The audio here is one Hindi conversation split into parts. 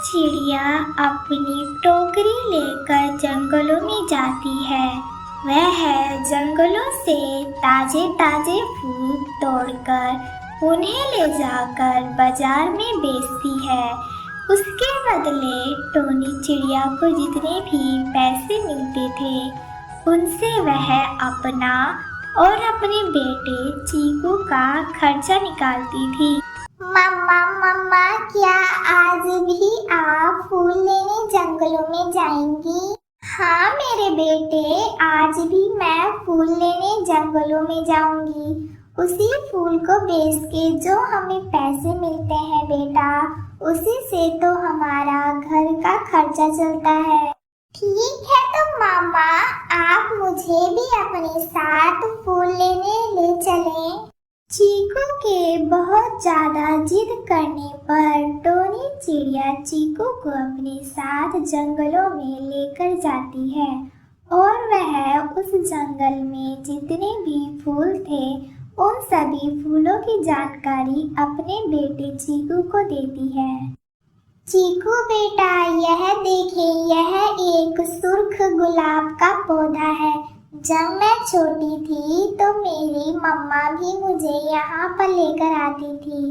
चिड़िया अपनी टोकरी लेकर जंगलों में जाती है। वह जंगलों से ताजे ताजे फूल तोड़कर उन्हें ले जाकर बाजार में बेचती है। उसके बदले टोनी चिड़िया को जितने भी पैसे मिलते थे उनसे वह अपना और अपने बेटे चीकू का खर्चा निकालती थी। मम्मा मम्मा, क्या आज भी आप फूल लेने जंगलों में जाएंगी? हाँ मेरे बेटे, आज भी मैं फूल लेने जंगलों में जाऊंगी। उसी फूल को बेच के जो हमें पैसे मिलते हैं बेटा, उसी से तो हमारा घर का खर्चा चलता है। ठीक है तो मामा, आप मुझे भी अपने साथ फूल लेने ले चलें। चीकू के बहुत ज्यादा जिद करने पर टोनी चिड़िया चीकू को अपने साथ जंगलों में लेकर जाती है और वह उस जंगल में जितने भी फूल थे उन सभी फूलों की जानकारी अपने बेटे चीकू को देती है। चीकू बेटा, यह देखिए, यह एक सुर्ख गुलाब का पौधा है। जब मैं छोटी थी तो मेरी मम्मा भी मुझे यहाँ पर लेकर आती थी।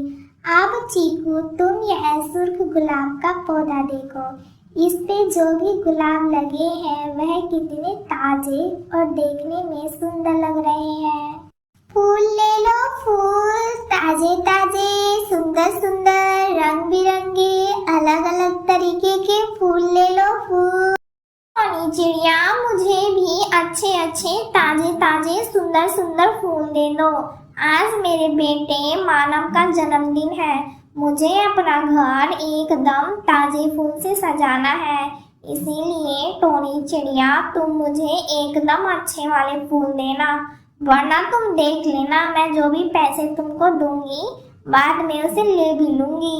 अब चीकू, तुम यह सुर्ख गुलाब का पौधा देखो। इस पे जो भी गुलाब लगे हैं वह कितने ताजे और देखने में सुंदर लग रहे हैं। फूल ले लो, फूल ताजे ताजे, सुंदर सुंदर, रंग बिरंगे, अलग अलग तरीके के फूल ले लो फूल। टोनी चिड़िया, मुझे भी अच्छे अच्छे ताजे ताजे सुंदर सुंदर फूल दे दो। आज मेरे बेटे मानव का जन्मदिन है। मुझे अपना घर एकदम ताजे फूल से सजाना है। इसीलिए टोनी चिड़िया, तुम मुझे एकदम अच्छे वाले फूल देना, वरना तुम देख लेना, मैं जो भी पैसे तुमको दूंगी बाद में उसे ले भी लूंगी।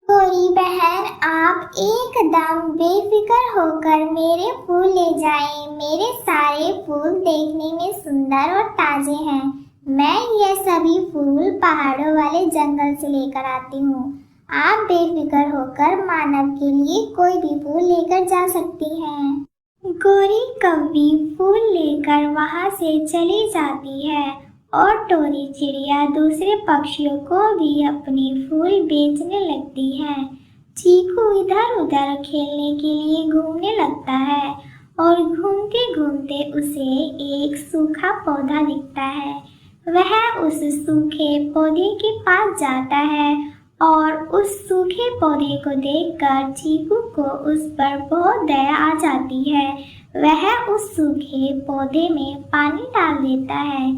गोरी बहन, आप एकदम बेफिक्र होकर मेरे फूल ले जाएं। मेरे सारे फूल देखने में सुंदर और ताजे हैं। मैं ये सभी फूल पहाड़ों वाले जंगल से लेकर आती हूँ। आप बेफिक्र होकर मानव के लिए कोई भी फूल लेकर जा सकती हैं। गोरी कौवी फूल लेकर वहां से चली जाती है और टोनी चिड़िया दूसरे पक्षियों को भी अपने फूल बेचने लगती है। चीकू इधर उधर खेलने के लिए घूमने लगता है और घूमते घूमते उसे एक सूखा पौधा दिखता है। वह उस सूखे पौधे के पास जाता है और उस सूखे पौधे को देखकर चीकू को उस पर बहुत दया आ जाती है। वह उस सूखे पौधे में पानी डाल देता है।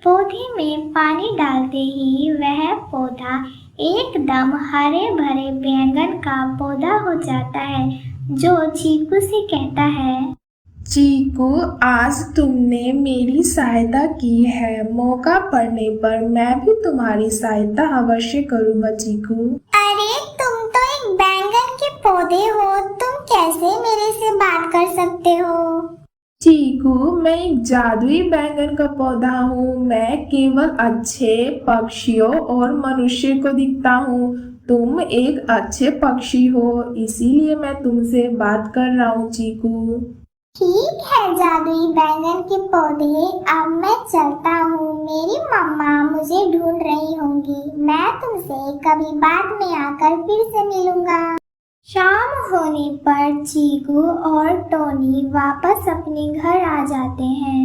पौधे में पानी डालते ही वह पौधा एकदम हरे भरे बैंगन का पौधा हो जाता है, जो चीकू से कहता है, चीकू, आज तुमने मेरी सहायता की है। मौका पड़ने पर मैं भी तुम्हारी सहायता अवश्य करूँगा चीकू। अरे तुम तो एक बैंगन के पौधे हो, तुम कैसे मेरे से बात कर सकते हो? चीकू, मैं एक जादुई बैंगन का पौधा हूँ। मैं केवल अच्छे पक्षियों और मनुष्य को दिखता हूँ। तुम एक अच्छे पक्षी हो, इसीलिए मैं तुमसे बात कर रहा हूँ चीकू। ठीक है जादुई बैंगन के पौधे, अब मैं चलता हूँ। मेरी मम्मा मुझे ढूंढ रही होंगी। मैं तुमसे कभी बाद में आकर फिर से मिलूंगा। शाम होने पर चीकू और टोनी वापस अपने घर आ जाते हैं।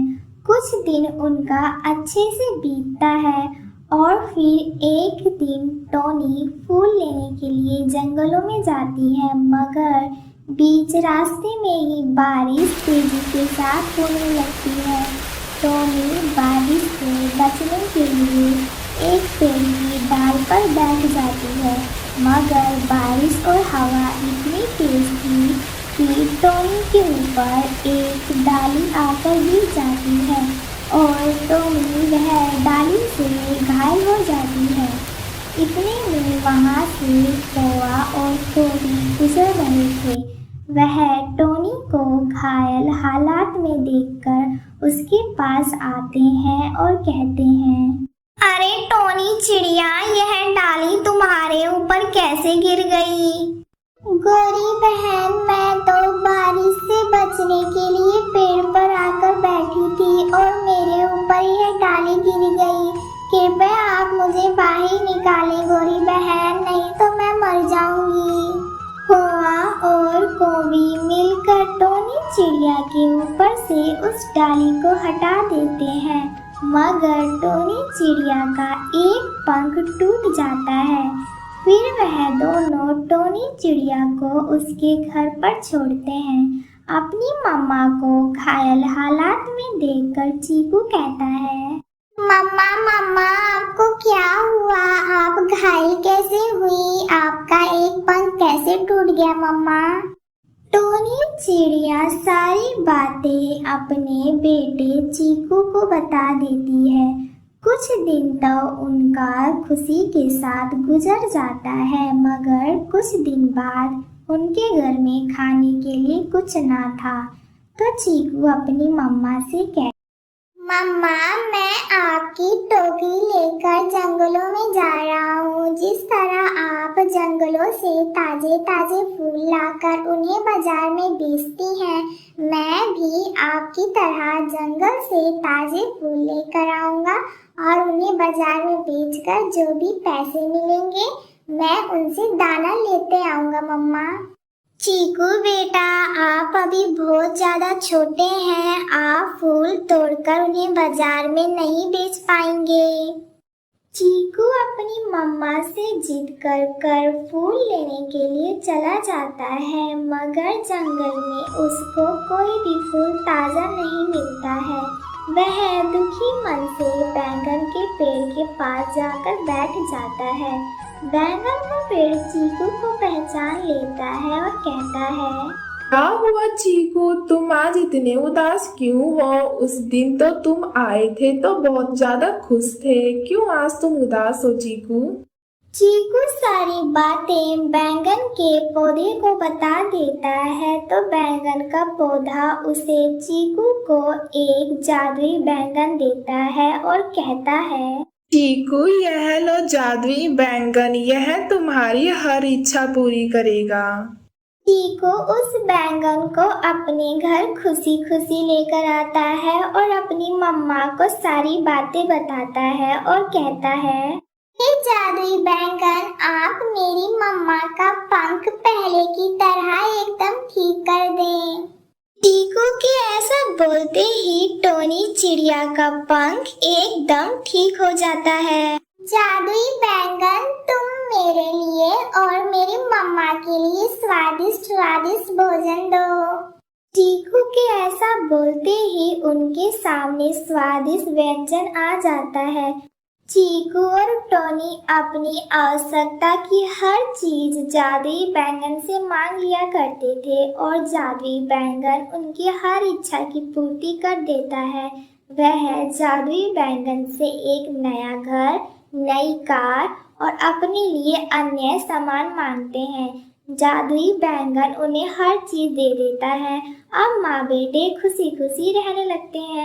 कुछ दिन उनका अच्छे से बीतता है और फिर एक दिन टोनी फूल लेने के लिए जंगलों में जाती है, मगर बीच रास्ते में ही बारिश तेजी के साथ होने लगती है। टोनी बारिश से बचने के लिए एक पेड़ की डाल पर बैठ जाती है, मगर बारिश और हवा इतनी तेज थी कि टोनी के ऊपर एक डाली आकर गिर जाती है और टोनी वह डाली से घायल हो जाती है। इतने में वहाँ से कौवा और टोनी गुजर रहे थे। वह टोनी को घायल हालात में देखकर उसके पास आते हैं और कहते हैं, अरे टोनी चिड़िया, यह डाली तुम्हारे ऊपर कैसे गिर गई? गौरी बहन, मैं तो बारिश से बचने के लिए पेड़ पर आकर बैठी थी और मेरे ऊपर यह डाली गिर गई। कृपया आप मुझे बाहर निकालें गौरी बहन, नहीं तो मैं मर जाऊंगी। कौआ और कौवी मिलकर टोनी चिड़िया के ऊपर से उस डाली को हटा देते हैं, मगर टोनी चिड़िया का एक पंख टूट जाता है। फिर वह दोनों टोनी चिड़िया को उसके घर पर छोड़ते हैं। अपनी मम्मा को घायल हालात में देखकर चीकू कहता है, मम्मा मम्मा, आपको क्या हुआ? आप घायल कैसे हुई? आपका एक पंख कैसे टूट गया मम्मा? टोनी चिड़िया सारी बातें अपने बेटे चीकू को बता देती है। कुछ दिन तो उनका खुशी के साथ गुजर जाता है, मगर कुछ दिन बाद उनके घर में खाने के लिए कुछ ना था। तो चीकू अपनी मम्मा से कहता, मम्मा, मैं आपकी टोकरी लेकर जंगलों में जा रहा हूँ। जिस तरह आप जंगलों से ताजे ताजे फूल लाकर उन्हें बाजार में बेचती हैं, मैं भी आपकी तरह जंगल से ताजे फूल लेकर आऊँगा और उन्हें बाजार में बेचकर जो भी पैसे मिलेंगे मैं उनसे दाना लेते आऊँगा मम्मा। चीकू बेटा, आप अभी बहुत ज्यादा छोटे हैं, आप फूल तोड़कर उन्हें बाजार में नहीं बेच पाएंगे। चीकू अपनी मम्मा से जिद कर फूल लेने के लिए चला जाता है, मगर जंगल में उसको कोई भी फूल ताजा नहीं मिलता है। वह दुखी मन से बैंगन के पेड़ के पास जाकर बैठ जाता है। बैंगन का पेड़ चीकू को पहचान लेता है और कहता है, क्या हुआ चीकू, तुम आज इतने उदास क्यों हो? उस दिन तो तुम आए थे तो बहुत ज्यादा खुश थे, क्यों आज तुम उदास हो चीकू? चीकू सारी बातें बैंगन के पौधे को बता देता है, तो बैंगन का पौधा उसे चीकू को एक जादुई बैंगन देता है और कहता है, चीकू, यह लो जादुई बैंगन, यह तुम्हारी हर इच्छा पूरी करेगा। चीकू उस बैंगन को अपने घर खुशी खुशी लेकर आता है और अपनी मम्मा को सारी बातें बताता है और कहता है, ये जादुई बैंगन, आप मेरी मम्मा का पंख पहले की तरह एकदम ठीक कर दें। चीकू के ऐसा बोलते ही टोनी चिड़िया का पंख एकदम ठीक हो जाता है। जादुई बैंगन, तुम मेरे लिए और मेरी मम्मा के लिए स्वादिष्ट स्वादिष्ट भोजन दो। चीकू के ऐसा बोलते ही उनके सामने स्वादिष्ट व्यंजन आ जाता है। चीकू और टोनी अपनी आवश्यकता की हर चीज जादुई बैंगन से मांग लिया करते थे और जादुई बैंगन उनकी हर इच्छा की पूर्ति कर देता है। वह जादुई बैंगन से एक नया घर, नई कार और अपने लिए अन्य सामान मांगते हैं। जादुई बैंगन उन्हें हर चीज दे देता है। अब माँ बेटे खुशी खुशी रहने लगते हैं।